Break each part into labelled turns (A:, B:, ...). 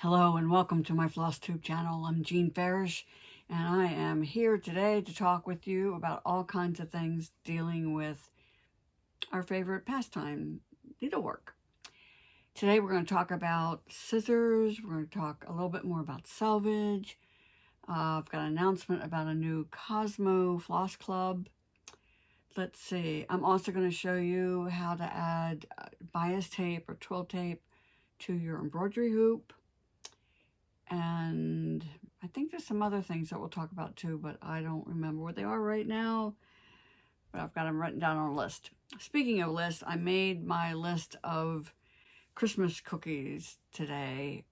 A: Hello and welcome to my FlossTube channel. I'm Jean Farish and I am here today to talk with you about all kinds of things dealing with our favorite pastime, needlework. Today we're going to talk about scissors. We're going to talk a little bit more about Selvage. I've got an announcement about a new Cosmo Club. Let's see. I'm also going to show you how to add bias tape or twill tape to your embroidery hoop. And I think there's some other things that we'll talk about too, but I don't remember what they are right now. But I've got them written down on a list. Speaking of lists, I made my list of Christmas cookies today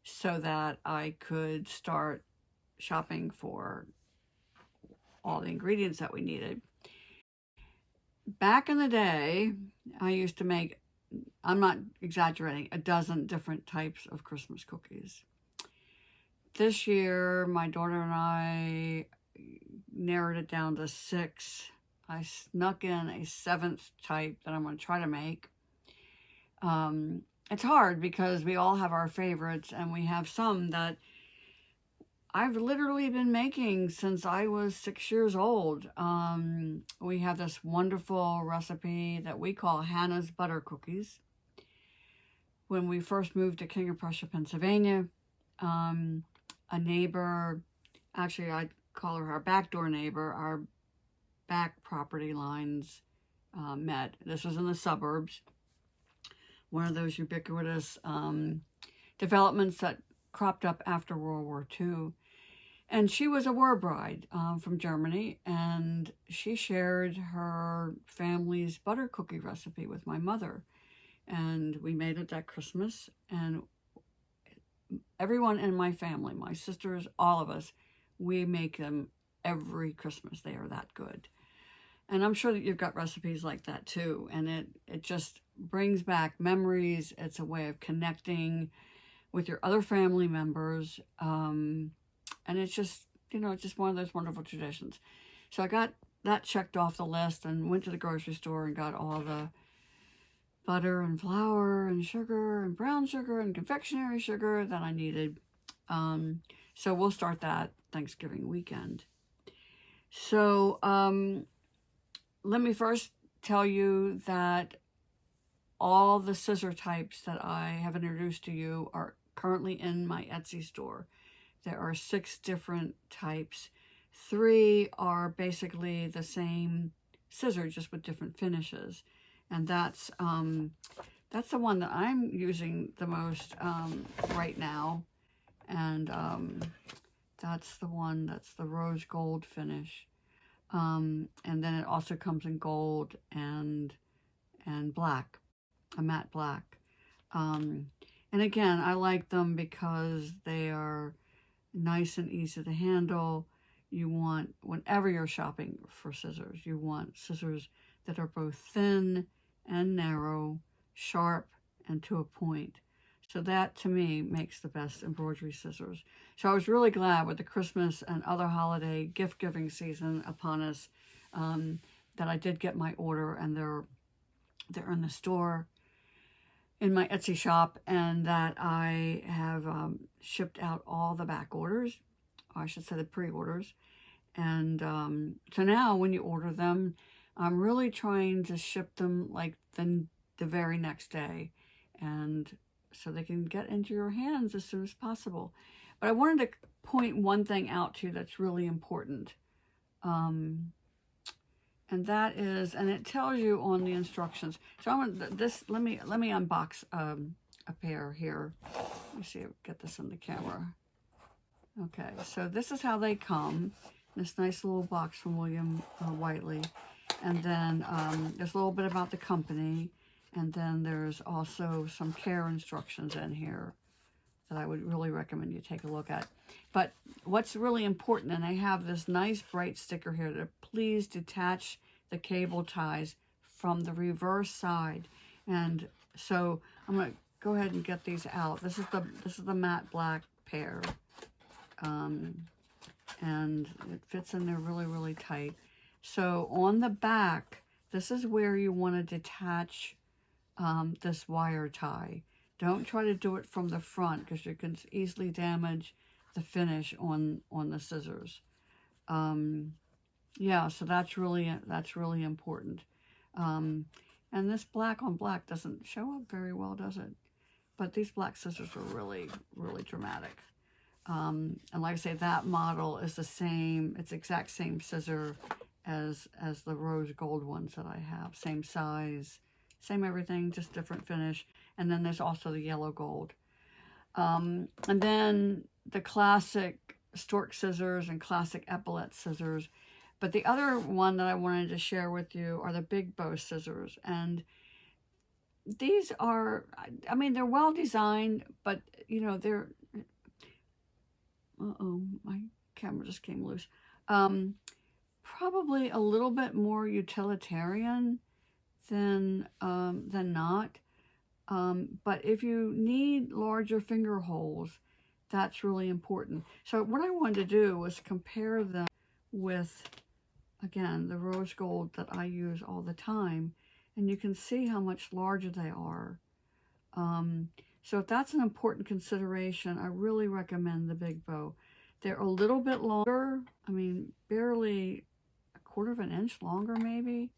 A: so that I could start shopping for all the ingredients that we needed. Back in the day, I used to make, I'm not exaggerating, a dozen different types of Christmas cookies. This year, my daughter and I narrowed it down to 6. I snuck in a 7th type that I'm going to try to make. It's hard because we all have our favorites, and we have some that I've literally been making since I was 6 years old. We have this wonderful recipe that we call Hannah's Butter Cookies. When we first moved to King of Prussia, Pennsylvania, a neighbor, actually I'd call her our backdoor neighbor, our back property lines met. This was in the suburbs. One of those ubiquitous developments that cropped up after World War II. And she was a war bride from Germany, and she shared her family's butter cookie recipe with my mother. And we made it that Christmas, and everyone in my family, my sisters, all of us, we make them every Christmas. They are that good. And I'm sure that you've got recipes like that too. And it just brings back memories. It's a way of connecting with your other family members. And it's just, it's just one of those wonderful traditions. So I got that checked off the list and went to the grocery store and got all the butter and flour and sugar and brown sugar and confectionery sugar that I needed. So we'll start that Thanksgiving weekend. So let me first tell you that all the scissor types that I have introduced to you are currently in my Etsy store. There are 6 different types. 3 are basically the same scissor, just with different finishes. And that's the one that I'm using the most right now. And that's the one that's the rose gold finish. And then it also comes in gold and black, a matte black. And again, I like them because they are nice and easy to handle. You want, whenever you're shopping for scissors, you want scissors that are both thin and narrow, sharp, and to a point. So that, to me, makes the best embroidery scissors. So I was really glad with the Christmas and other holiday gift-giving season upon us that I did get my order, and they're in the store in my Etsy shop, and that I have shipped out all the back orders, or I should say the pre-orders. And so now when you order them, I'm really trying to ship them like the very next day, and so they can get into your hands as soon as possible. But I wanted to point one thing out to you that's really important. And that is, and it tells you on the instructions. So I'm gonna, let me unbox a pair here. Let me see if I get this in the camera. Okay, so this is how they come. This nice little box from William Whiteley. And then there's a little bit about the company. And then there's also some care instructions in here that I would really recommend you take a look at. But what's really important, and I have this nice bright sticker here, to please detach the cable ties from the reverse side. And so I'm going to go ahead and get these out. This is the matte black pair. And it fits in there really, really tight. So on the back, this is where you want to detach this wire tie. Don't try to do it from the front because you can easily damage the finish on the scissors. Yeah, so that's really important. And this black on black doesn't show up very well, does it? But these black scissors are really, really dramatic. And like I say, that model is the same, it's exact same scissor as the rose gold ones that I have. Same size, same everything, just different finish. And then there's also the yellow gold. And then the classic stork scissors and classic epaulette scissors. But the other one that I wanted to share with you are the big bow scissors. And these are, I mean, they're well designed, but you know, they're, uh-oh, my camera just came loose. Probably a little bit more utilitarian than not. But if you need larger finger holes, that's really important. So what I wanted to do was compare them with, again, the rose gold that I use all the time. And you can see how much larger they are. So if that's an important consideration, I really recommend the big bow. They're a little bit longer. I mean, barely a quarter of an inch longer, maybe.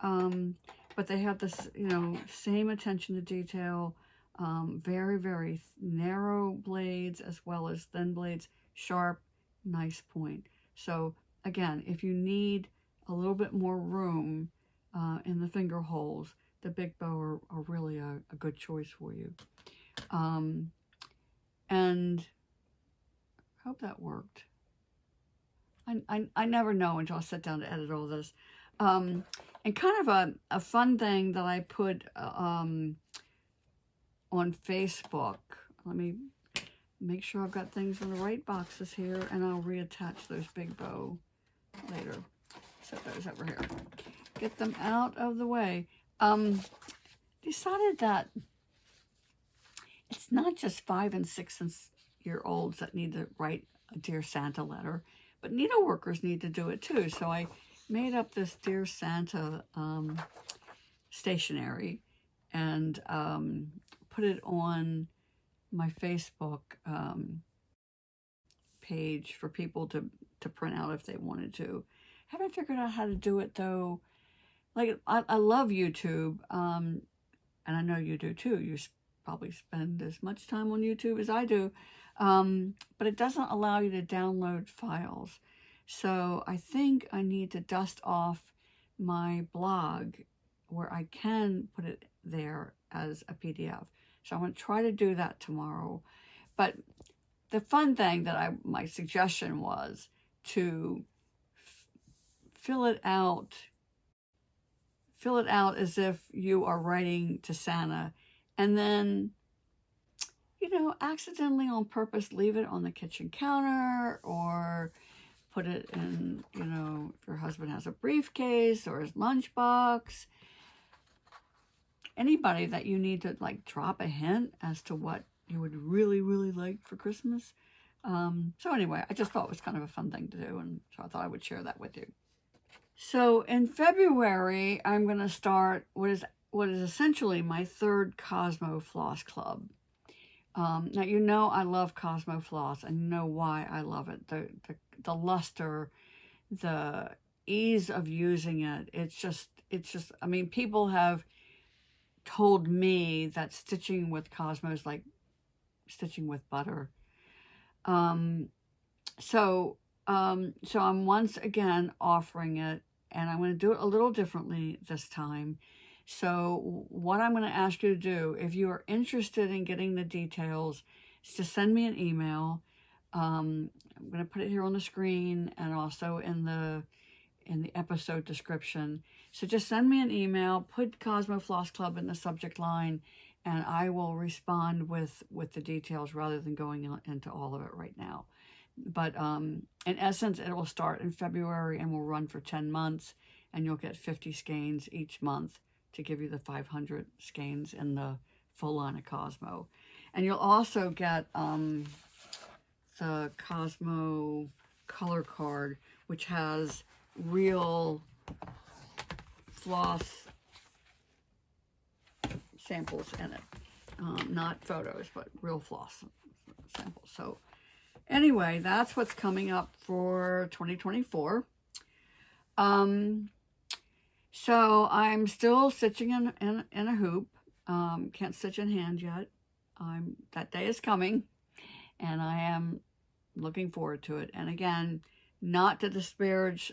A: But they have this, you know, same attention to detail. Very, very narrow blades as well as thin blades. Sharp, nice point. So again, if you need a little bit more room in the finger holes, the big bow are really a good choice for you. And I hope that worked. I never know until I sit down to edit all this. And kind of a fun thing that I put on Facebook. Let me make sure I've got things in the right boxes here, and I'll reattach those big bow later. Set those over here. Get them out of the way. Decided that it's not just 5- and 6-year-olds that need to write a Dear Santa letter, but needleworkers need to do it too. So I made up this Dear Santa stationery and put it on my Facebook page for people to print out if they wanted to. Haven't figured out how to do it though. Like, I love YouTube, and I know you do too. You probably spend as much time on YouTube as I do, but it doesn't allow you to download files. So I think I need to dust off my blog where I can put it there as a PDF. So I'm going to try to do that tomorrow. But the fun thing that my suggestion was to fill it out as if you are writing to Santa, and then, you know, accidentally on purpose leave it on the kitchen counter, or put it in, you know, if your husband has a briefcase or his lunchbox. Anybody that you need to like drop a hint as to what you would really, really like for Christmas. So anyway, I just thought it was kind of a fun thing to do, and so I thought I would share that with you. So in February, I'm going to start what is essentially my third Cosmo Floss Club. Now, you know I love Cosmo Floss, and you know why I love it. The luster, the ease of using it. It's just, I mean, people have told me that stitching with Cosmo is like stitching with butter. So I'm once again offering it, and I'm going to do it a little differently this time. So what I'm going to ask you to do, if you are interested in getting the details, is to send me an email. I'm going to put it here on the screen and also in the episode description. So just send me an email, put Cosmo Floss Club in the subject line, and I will respond with the details rather than going into all of it right now. But in essence, it will start in February and will run for 10 months, and you'll get 50 skeins each month to give you the 500 skeins in the full line of Cosmo. And you'll also get the Cosmo color card, which has real floss samples in it. not photos, but real floss samples. So anyway, that's what's coming up for 2024. So I'm still stitching in a hoop. Can't stitch in hand yet. That day is coming, and I am looking forward to it. And again, not to disparage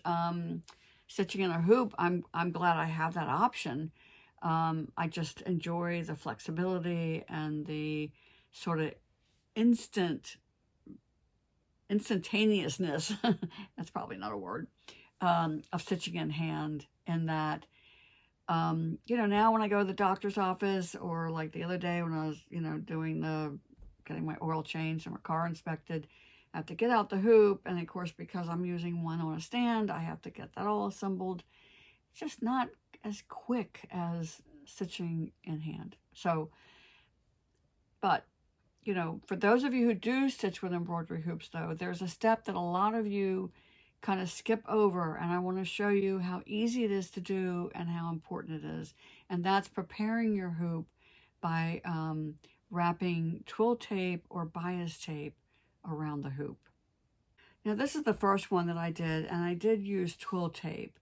A: stitching in a hoop. I'm glad I have that option. I just enjoy the flexibility and the sort of instantaneousness. That's probably not a word. Of stitching in hand, in that, you know, now when I go to the doctor's office, or like the other day when I was, you know, getting my oil changed and my car inspected, I have to get out the hoop. And of course, because I'm using one on a stand, I have to get that all assembled. It's just not as quick as stitching in hand. So, but, you know, for those of you who do stitch with embroidery hoops, though, there's a step that a lot of you kind of skip over, and I want to show you how easy it is to do and how important it is. And that's preparing your hoop by wrapping twill tape or bias tape around the hoop. Now this is the first one that I did, and I did use twill tape.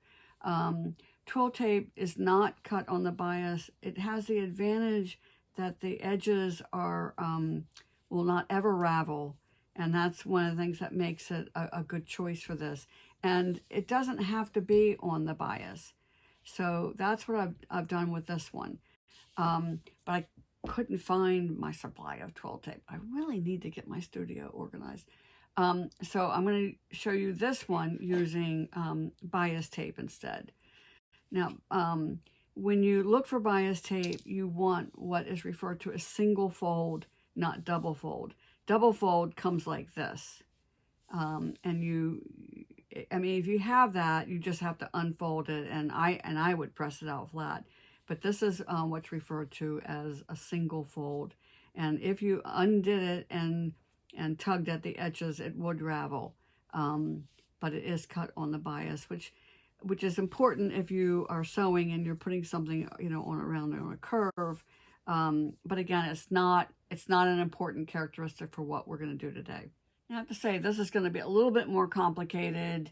A: Twill tape is not cut on the bias. It has the advantage that the edges are will not ever ravel. And that's one of the things that makes it a good choice for this. And it doesn't have to be on the bias. So that's what I've done with this one. But I couldn't find my supply of twill tape. I really need to get my studio organized. So I'm going to show you this one using bias tape instead. Now, when you look for bias tape, you want what is referred to as single fold, not double fold. Double fold comes like this. And I mean, if you have that, you just have to unfold it, and I would press it out flat. But this is what's referred to as a single fold. And if you undid it and tugged at the edges, it would ravel. But it is cut on the bias, which is important if you are sewing and you're putting something, you know, around on a curve. But again, it's not an important characteristic for what we're going to do today. I have to say, this is going to be a little bit more complicated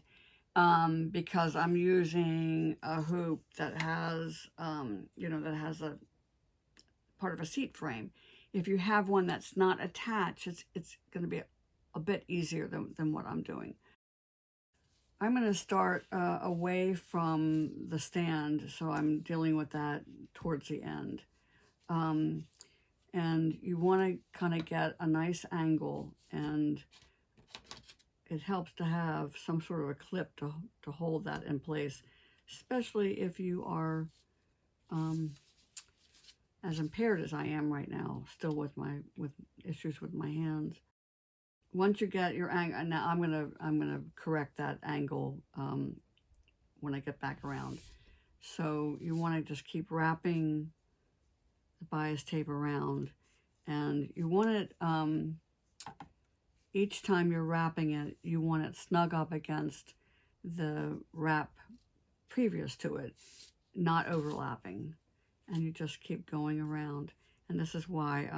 A: because I'm using a hoop that has, you know, that has a part of a seat frame. If you have one that's not attached, it's going to be a bit easier than what I'm doing. I'm going to start away from the stand, so I'm dealing with that towards the end. And you want to kind of get a nice angle, and it helps to have some sort of a clip to hold that in place, especially if you are as impaired as I am right now, still with issues with my hands. Once you get your angle, now I'm gonna correct that angle when I get back around. So you want to just keep wrapping the bias tape around, and you want it each time you're wrapping it, you want it snug up against the wrap previous to it, not overlapping. And you just keep going around. And this is why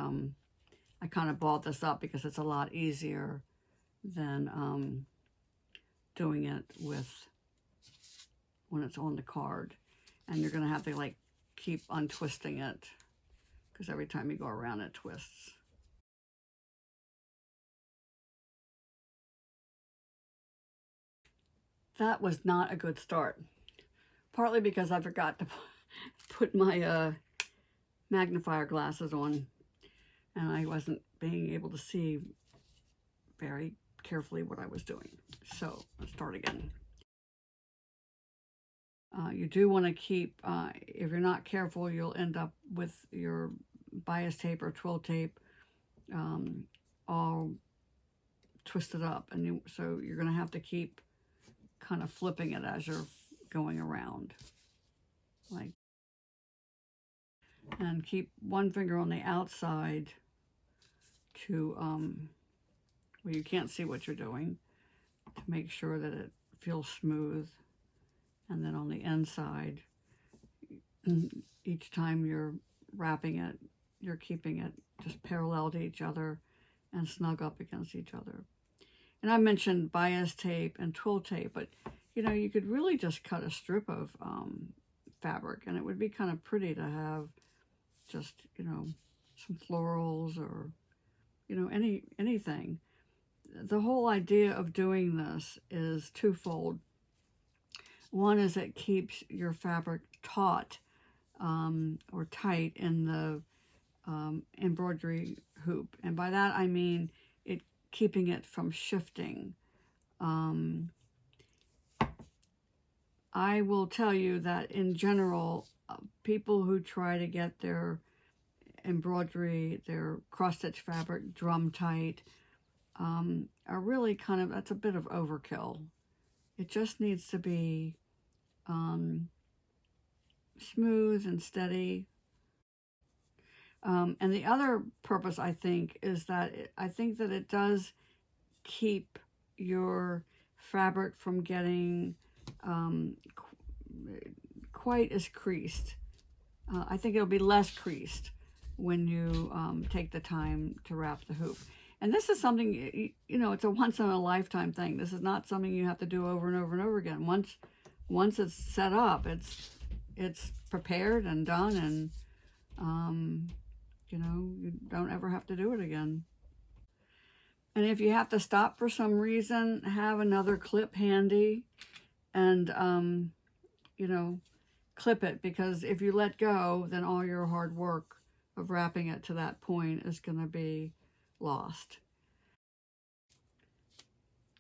A: I kind of balled this up, because it's a lot easier than doing it when it's on the card. And you're going to have to like keep untwisting it, because every time you go around it twists. That was not a good start. Partly because I forgot to put my magnifier glasses on, and I wasn't being able to see very carefully what I was doing. So let's start again. You do want to keep, if you're not careful, you'll end up with your bias tape or twill tape all twisted up, and so you're going to have to keep kind of flipping it as you're going around, like, and keep one finger on the outside to where you can't see what you're doing, to make sure that it feels smooth. And then on the inside, each time you're wrapping it, you're keeping it just parallel to each other and snug up against each other. And I mentioned bias tape and twill tape, but you know, you could really just cut a strip of fabric, and it would be kind of pretty to have just, you know, some florals or, you know, anything. The whole idea of doing this is twofold. One is it keeps your fabric taut or tight in the embroidery hoop, and by that I mean it keeping it from shifting. I will tell you that in general, people who try to get their embroidery, their cross-stitch fabric drum tight, are really kind of, that's a bit of overkill. It just needs to be smooth and steady. And the other purpose, I think, is that I think that it does keep your fabric from getting quite as creased. I think it'll be less creased when you take the time to wrap the hoop. And this is something, you know, it's a once-in-a-lifetime thing. This is not something you have to do over and over and over again. Once it's set up, it's prepared and done, and you know, you don't ever have to do it again. And if you have to stop for some reason, have another clip handy and, you know, clip it, because if you let go, then all your hard work of wrapping it to that point is going to be lost.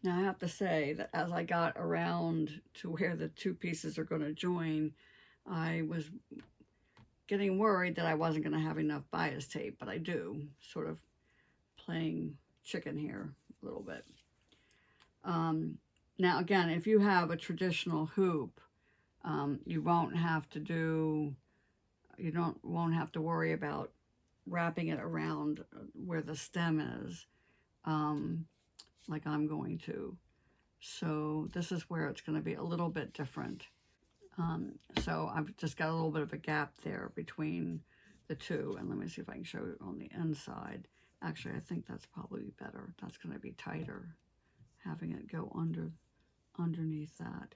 A: Now, I have to say that as I got around to where the two pieces are going to join, I was getting worried that I wasn't going to have enough bias tape, but I do, sort of playing chicken here a little bit. Now, again, if you have a traditional hoop, you won't have to won't have to worry about wrapping it around where the stem is, like I'm going to. So this is where it's going to be a little bit different. So I've just got a little bit of a gap there between the two. And let me see if I can show it on the inside. Actually, I think that's probably better. That's going to be tighter, having it go underneath that.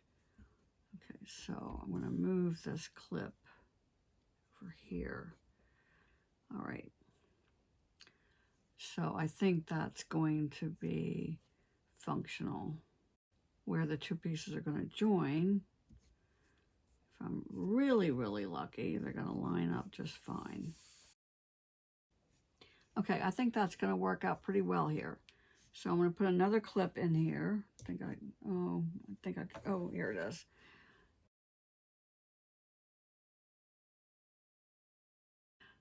A: Okay, so I'm going to move this clip over here. All right. So I think that's going to be functional. Where the two pieces are going to join, if I'm really, really lucky, they're going to line up just fine. Okay, I think that's going to work out pretty well here. So I'm going to put another clip in here. Oh, here it is.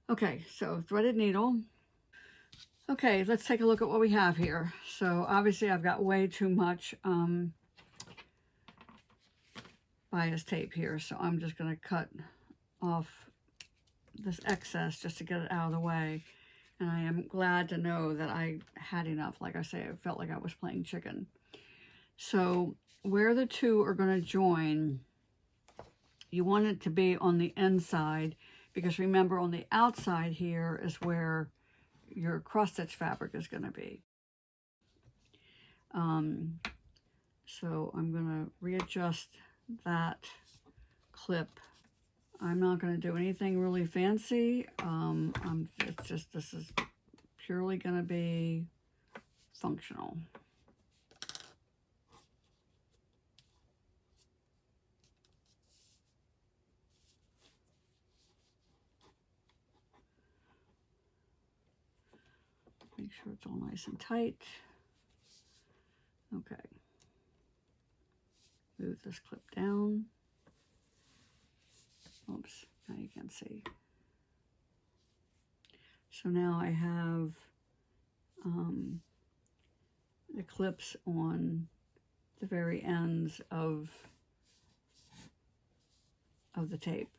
A: Okay, so threaded needle. Okay, let's take a look at what we have here. So obviously I've got way too much bias tape here, so I'm just going to cut off this excess just to get it out of the way. And I am glad to know that I had enough. Like I say, it felt like I was playing chicken. So where the two are going to join, you want it to be on the inside, because remember, on the outside here is where your cross-stitch fabric is going to be. So I'm going to readjust that clip. I'm not going to do anything really fancy. It's just, this is purely going to be functional. Make sure it's all nice and tight. Okay. Move this clip down. Oops, now you can't see. So now I have the clips on the very ends of the tape.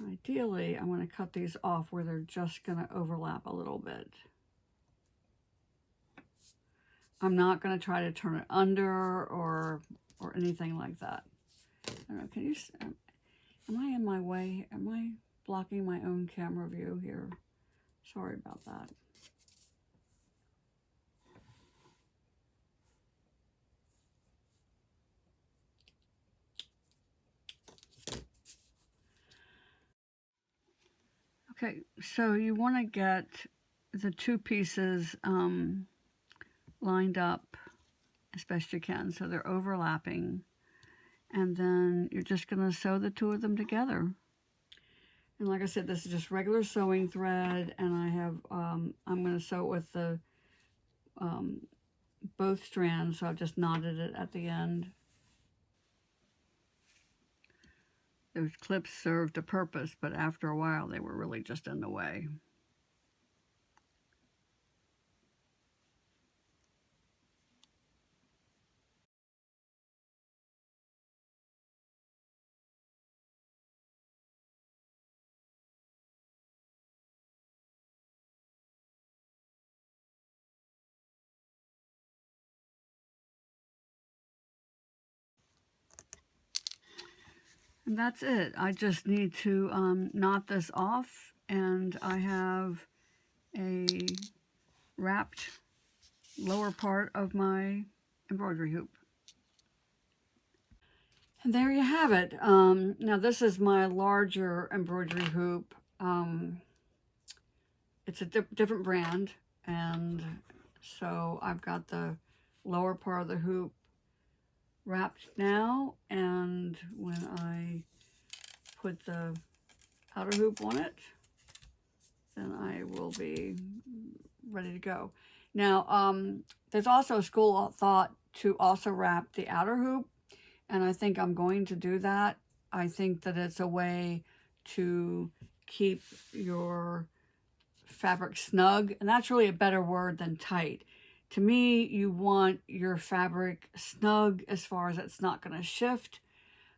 A: Ideally, I'm going to cut these off where they're just going to overlap a little bit. I'm not going to try to turn it under or anything like that. I don't know, can you, am I in my way? Am I blocking my own camera view here? Sorry about that. Okay, so you want to get the two pieces lined up as best you can so they're overlapping, and then you're just going to sew the two of them together. And like I said, this is just regular sewing thread, and I have I'm going to sew it with the both strands, so I've just knotted it at the end. Those clips served a purpose, but after a while they were really just in the way. And that's it. I just need to knot this off, and I have a wrapped lower part of my embroidery hoop. And there you have it. Now this is my larger embroidery hoop. It's a different brand, and so I've got the lower part of the hoop wrapped now, and when I put the outer hoop on it, then I will be ready to go. Now, there's also a school of thought to also wrap the outer hoop, and I think I'm going to do that. I think that it's a way to keep your fabric snug, and that's really a better word than tight. To me, you want your fabric snug as far as it's not going to shift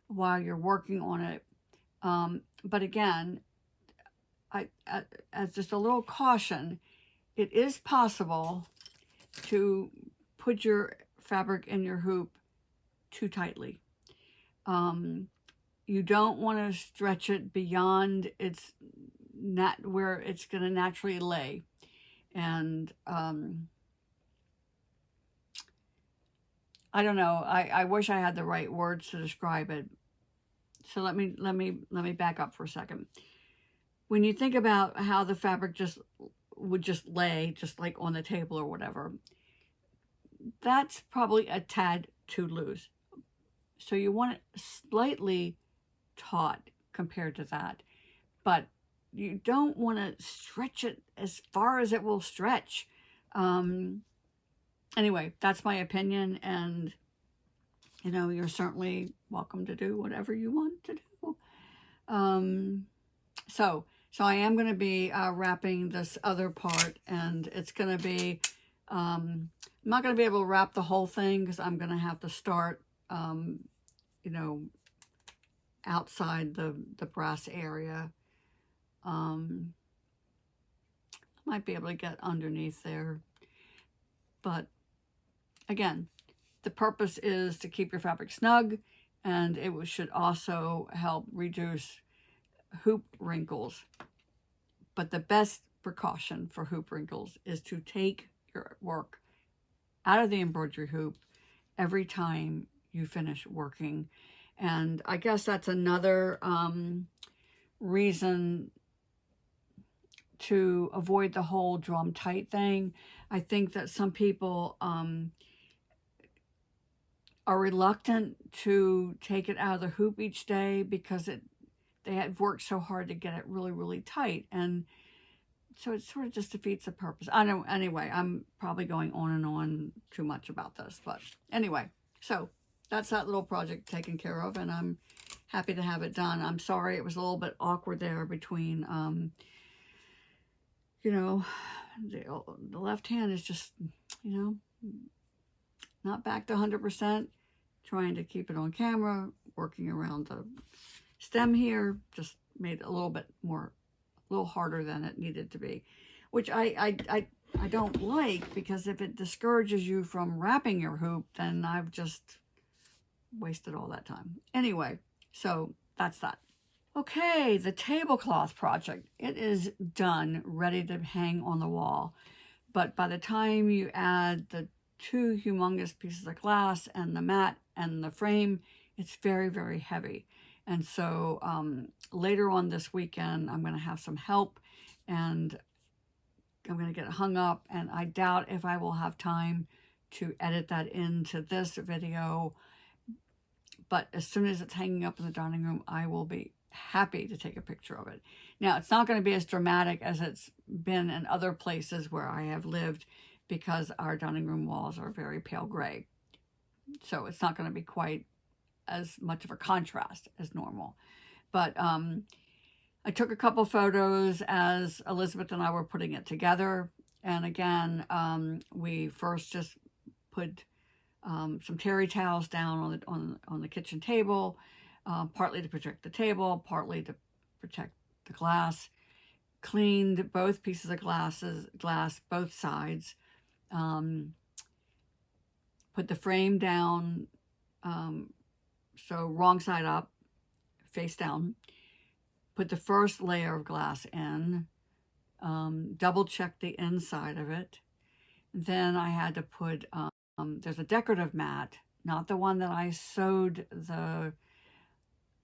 A: while you're working on it. But again, as just a little caution, it is possible to put your fabric in your hoop too tightly. You don't want to stretch it beyond its where it's going to naturally lay, and I don't know. I wish I had the right words to describe it. So let me back up for a second. When you think about how the fabric would just lay, just like on the table or whatever, that's probably a tad too loose. So you want it slightly taut compared to that, but you don't want to stretch it as far as it will stretch. Anyway, that's my opinion, and you know, you're certainly welcome to do whatever you want to do. So I am going to be wrapping this other part, and it's going to be, I'm not going to be able to wrap the whole thing because I'm going to have to start, you know, outside the brass area. Might be able to get underneath there, but again, the purpose is to keep your fabric snug, and it should also help reduce hoop wrinkles. But the best precaution for hoop wrinkles is to take your work out of the embroidery hoop every time you finish working. And I guess that's another reason to avoid the whole drum tight thing. I think that some people are reluctant to take it out of the hoop each day because they had worked so hard to get it really, really tight. And so it sort of just defeats the purpose. I know, anyway, I'm probably going on and on too much about this, but anyway, so that's that little project taken care of, and I'm happy to have it done. I'm sorry it was a little bit awkward there between, you know, the left hand is just, you know, not back to 100%, trying to keep it on camera, working around the stem here, just made a little bit more, a little harder than it needed to be, which I don't like, because if it discourages you from wrapping your hoop, then I've just wasted all that time. Anyway, so that's that. Okay, the tablecloth project. It is done, ready to hang on the wall. But by the time you add the 2 humongous pieces of glass and the mat and the frame, it's very, very heavy. And so later on this weekend, I'm going to have some help, and I'm going to get it hung up, and I doubt if I will have time to edit that into this video. But as soon as it's hanging up in the dining room, I will be happy to take a picture of it. Now, it's not going to be as dramatic as it's been in other places where I have lived, because our dining room walls are very pale gray. So it's not going to be quite as much of a contrast as normal. But I took a couple photos as Elizabeth and I were putting it together. And again, we first just put some terry towels down on the kitchen table, partly to protect the table, partly to protect the glass. Cleaned both pieces of glass, both sides. Put the frame down, so wrong side up, face down. Put the first layer of glass in, double check the inside of it. Then I had to put, there's a decorative mat, not the one that I sewed the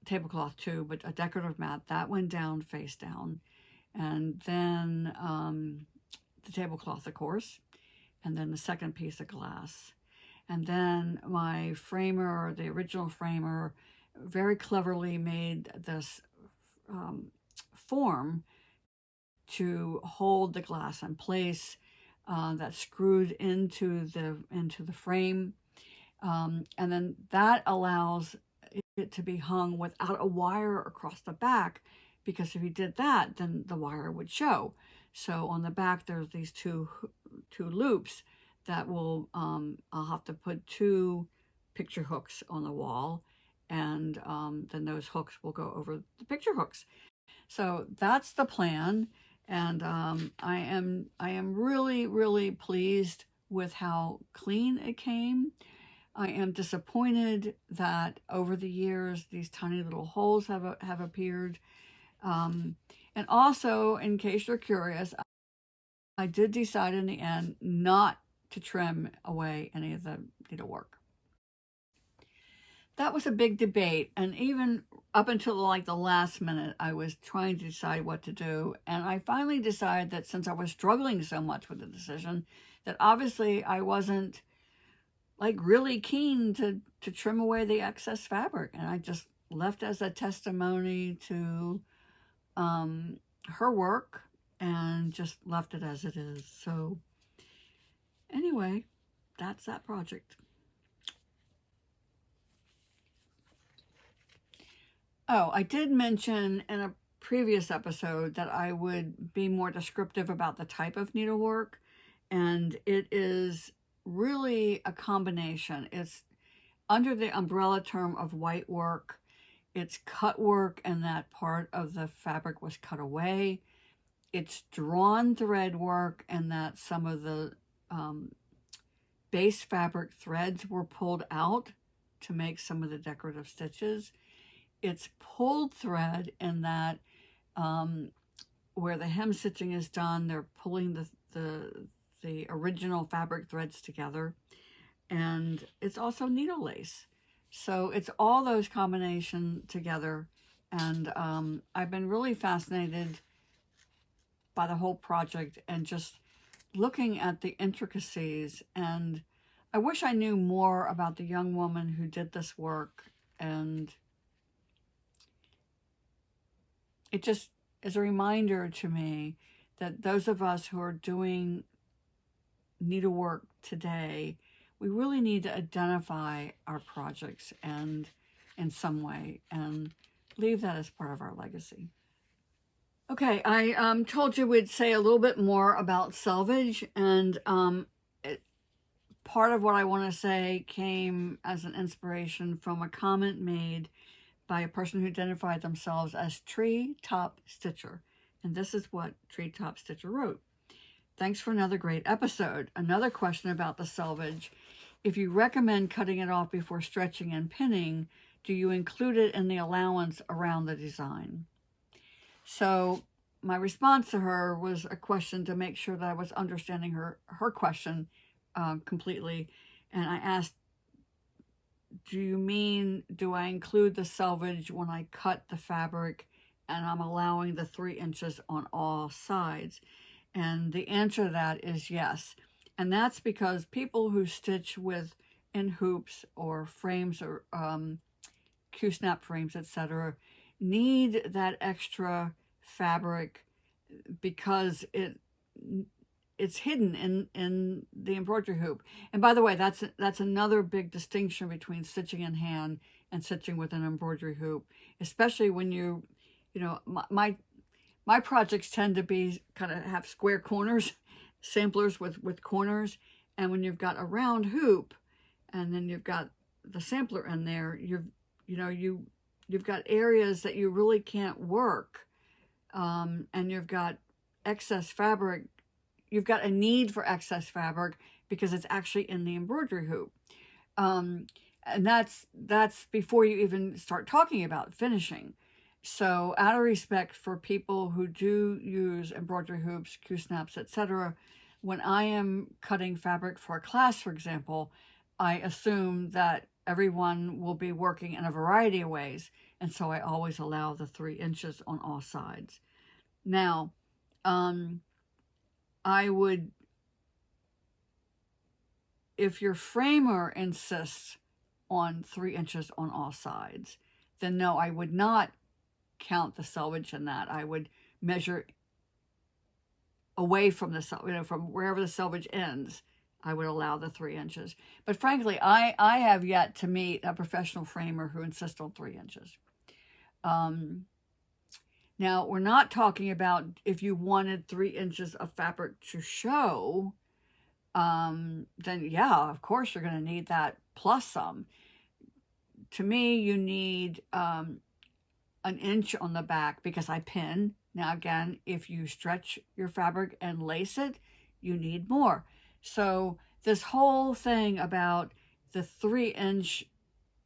A: tablecloth to, but a decorative mat that went down face down. And then the tablecloth, of course, and then the second piece of glass. And then my framer, the original framer, very cleverly made this form to hold the glass in place, that screwed into the frame, and then that allows it to be hung without a wire across the back, because if you did that, then the wire would show. So on the back, there's these two loops that will, I'll have to put 2 picture hooks on the wall, and then those hooks will go over the picture hooks. So that's the plan, and I am really, really pleased with how clean it came. I am disappointed that over the years these tiny little holes have appeared. And also, in case you're curious, I did decide in the end not to trim away any of the needlework. That was a big debate, and even up until like the last minute, I was trying to decide what to do. And I finally decided that since I was struggling so much with the decision, that obviously I wasn't like really keen to trim away the excess fabric. And I just left as a testimony to her work, and just left it as it is. So anyway, that's that project. Oh, I did mention in a previous episode that I would be more descriptive about the type of needlework, and it is really a combination. It's under the umbrella term of white work. It's cut work, and that part of the fabric was cut away. It's drawn thread work, and that some of the base fabric threads were pulled out to make some of the decorative stitches. It's pulled thread, in that where the hem stitching is done, they're pulling the original fabric threads together. And it's also needle lace. So it's all those combinations together. And I've been really fascinated by the whole project, and just looking at the intricacies. And I wish I knew more about the young woman who did this work. And it just is a reminder to me that those of us who are doing needlework today, we really need to identify our projects and in some way, and leave that as part of our legacy. Okay, I told you we'd say a little bit more about Selvage, and part of what I want to say came as an inspiration from a comment made by a person who identified themselves as Tree Top Stitcher. And this is what Tree Top Stitcher wrote. Thanks for another great episode. Another question about the selvage. If you recommend cutting it off before stretching and pinning, do you include it in the allowance around the design? So my response to her was a question to make sure that I was understanding her question completely. And I asked, do you mean, do I include the selvage when I cut the fabric and I'm allowing the 3 inches on all sides? And the answer to that is yes. And that's because people who stitch in hoops or frames or Q-snap frames, etc., need that extra fabric because it's hidden in the embroidery hoop. And by the way, that's another big distinction between stitching in hand and stitching with an embroidery hoop, especially when you know, my projects tend to be kind of have square corners, samplers with corners, and when you've got a round hoop and then you've got the sampler in there, you've got areas that you really can't work, and you've got excess fabric. You've got a need for excess fabric because it's actually in the embroidery hoop. And that's before you even start talking about finishing. So out of respect for people who do use embroidery hoops, Q-snaps, etc., when I am cutting fabric for a class, for example, I assume that everyone will be working in a variety of ways. And so I always allow the 3 inches on all sides. Now, I would, if your framer insists on 3 inches on all sides, then no, I would not count the selvage in that. I would measure away from the from wherever the selvage ends. I would allow the 3 inches. But frankly, I have yet to meet a professional framer who insists on 3 inches. Now, we're not talking about if you wanted 3 inches of fabric to show, then yeah, of course you're going to need that plus some. To me, you need an inch on the back because I pin. Now, again, if you stretch your fabric and lace it, you need more. So this whole thing about the 3-inch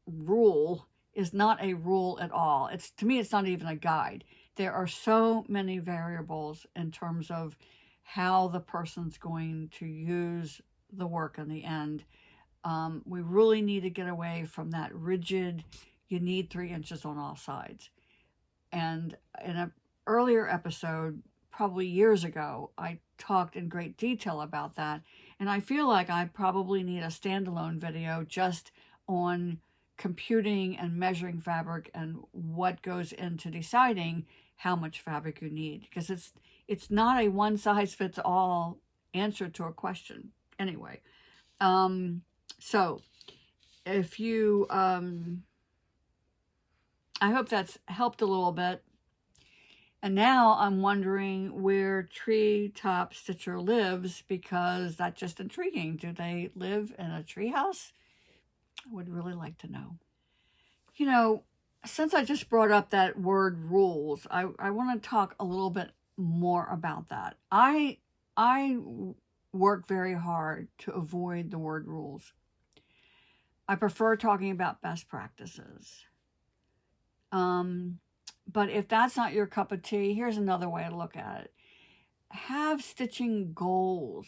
A: rule is not a rule at all. To me, it's not even a guide. There are so many variables in terms of how the person's going to use the work in the end. We really need to get away from that rigid, you need 3 inches on all sides. And in an earlier episode, probably years ago, I talked in great detail about that. And I feel like I probably need a standalone video just on computing and measuring fabric and what goes into deciding how much fabric you need, because it's not a one-size-fits-all answer to a question. Anyway, so if you, I hope that's helped a little bit. And now I'm wondering where Tree Top Stitcher lives, because that's just intriguing. Do they live in a tree house? I would really like to know. You know, since I just brought up that word rules, I want to talk a little bit more about that. I work very hard to avoid the word rules. I prefer talking about best practices. But if that's not your cup of tea, here's another way to look at it. Have stitching goals.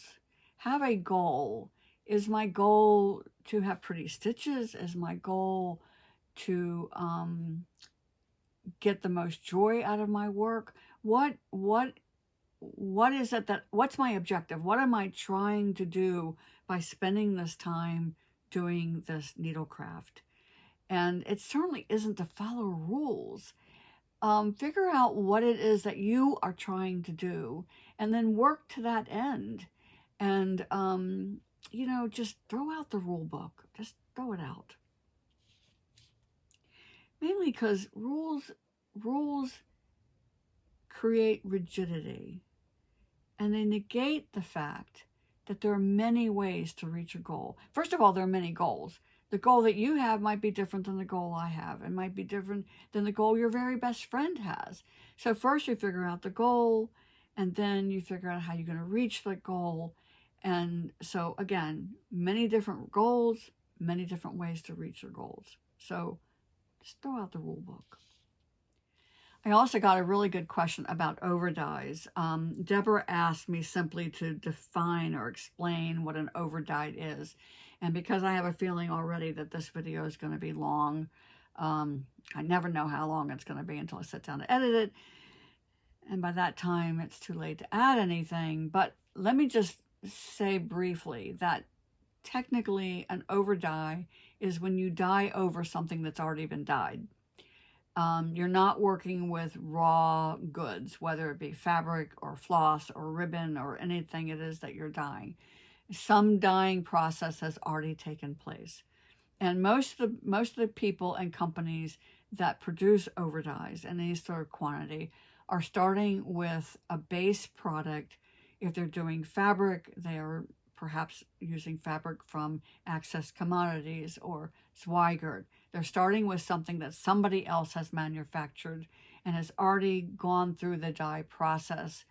A: Have a goal. Is my goal to have pretty stitches? Is my goal to get the most joy out of my work? What is it what's my objective? What am I trying to do by spending this time doing this needlecraft? And it certainly isn't to follow rules. Figure out what it is that you are trying to do and then work to that end. And, just throw out the rule book. Just throw it out. Mainly because rules create rigidity, and they negate the fact that there are many ways to reach a goal. First of all, there are many goals. The goal that you have might be different than the goal I have. It might be different than the goal your very best friend has. So first you figure out the goal, and then you figure out how you're going to reach the goal. And so again, many different goals, many different ways to reach your goals. So just throw out the rule book. I also got a really good question about overdyes. Deborah asked me simply to define or explain what an overdye is. And because I have a feeling already that this video is going to be long, I never know how long it's going to be until I sit down to edit it. And by that time, it's too late to add anything. But let me just say briefly that technically an overdye is when you dye over something that's already been dyed. You're not working with raw goods, whether it be fabric or floss or ribbon or anything it is that you're dyeing. Some dyeing process has already taken place. And most of the people and companies that produce overdyes in any sort of quantity are starting with a base product. If they're doing fabric, they are perhaps using fabric from Access Commodities or Zweigert. They're starting with something that somebody else has manufactured and has already gone through the dye process.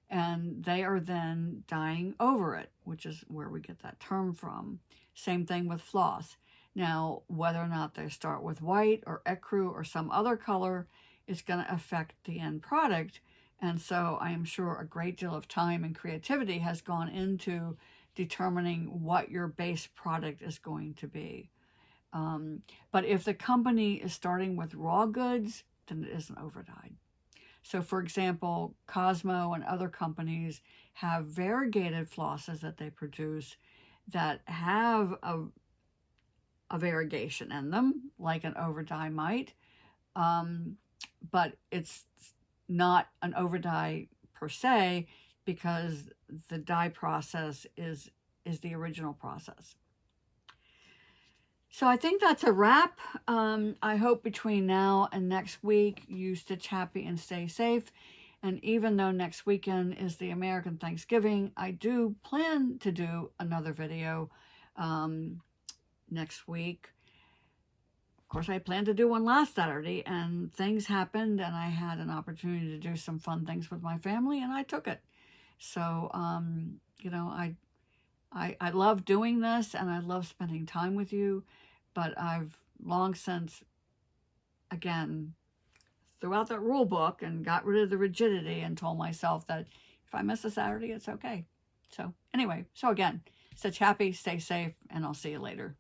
A: And they are then dyeing over it, which is where we get that term from. Same thing with floss. Now, whether or not they start with white or ecru or some other color is going to affect the end product. And so I am sure a great deal of time and creativity has gone into determining what your base product is going to be. But if the company is starting with raw goods, then it isn't overdyed. So for example, Cosmo and other companies have variegated flosses that they produce that have a variegation in them, like an overdye might, but it's not an overdye per se, because the dye process is the original process. So I think that's a wrap. I hope between now and next week you stitch happy and stay safe. And even though next weekend is the American Thanksgiving, I do plan to do another video next week. Of course, I planned to do one last Saturday, and things happened, and I had an opportunity to do some fun things with my family, and I took it. So, you know, I love doing this, and I love spending time with you, but I've long since, again, threw out that rule book and got rid of the rigidity and told myself that if I miss a Saturday, it's okay. So anyway, so again, stitch happy, stay safe, and I'll see you later.